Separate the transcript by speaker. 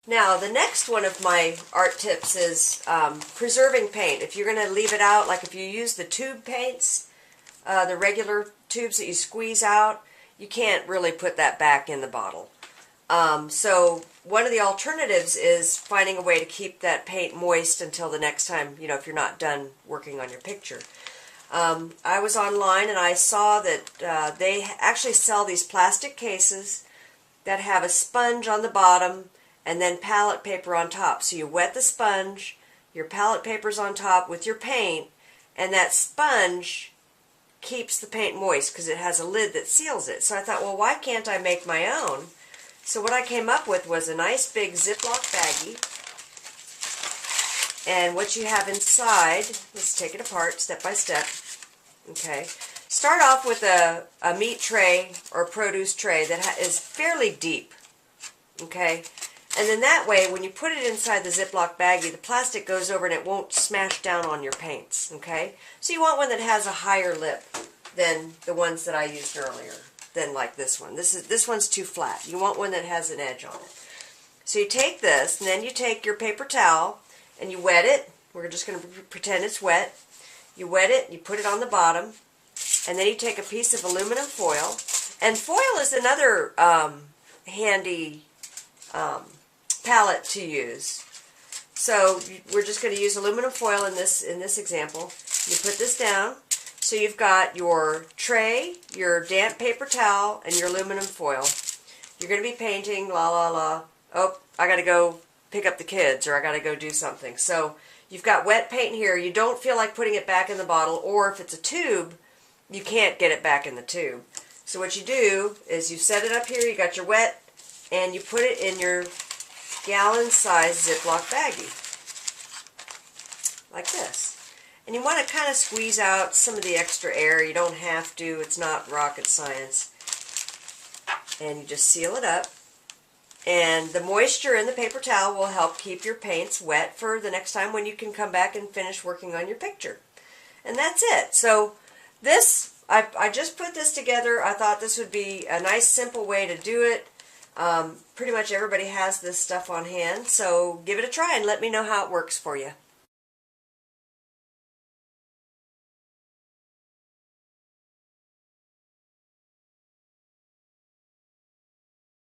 Speaker 1: Now, the next one of my art tips is preserving paint. If you're going to leave it out, like if you use the tube paints, the regular tubes that you squeeze out, you can't really put that back in the bottle. So one of the alternatives is finding a way to keep that paint moist until the next time, you know, if you're not done working on your picture. I was online and I saw that they actually sell these plastic cases that have a sponge on the bottom and then palette paper on top. So you wet the sponge, your palette paper's on top with your paint, and that sponge keeps the paint moist because it has a lid that seals it. So I thought, well, why can't I make my own? So what I came up with was a nice big Ziploc baggie. And what you have inside, let's take it apart step by step. Okay. Start off with a meat tray or produce tray that is fairly deep. Okay. And then that way, when you put it inside the Ziploc baggie, the plastic goes over and it won't smash down on your paints, okay? So you want one that has a higher lip than the ones that I used earlier, than like this one. This one's too flat. You want one that has an edge on it. So you take this, and then you take your paper towel, and you wet it. We're just going to pretend it's wet. You wet it, you put it on the bottom, and then you take a piece of aluminum foil. And foil is another handy palette to use. So we're just going to use aluminum foil in this example. You put this down. So you've got your tray, your damp paper towel, and your aluminum foil. You're going to be painting, la la la. Oh, I got to go pick up the kids, or I got to go do something. So you've got wet paint here. You don't feel like putting it back in the bottle, or if it's a tube, you can't get it back in the tube. So what you do is you set it up here, you got your wet, and you put it in your gallon-sized Ziploc baggie, like this. And you want to kind of squeeze out some of the extra air. You don't have to. It's not rocket science. And you just seal it up. And the moisture in the paper towel will help keep your paints wet for the next time when you can come back and finish working on your picture. And that's it. So this, I just put this together. I thought this would be a nice, simple way to do it. Pretty much everybody has this stuff on hand, so give it a try and let me know how it works for you.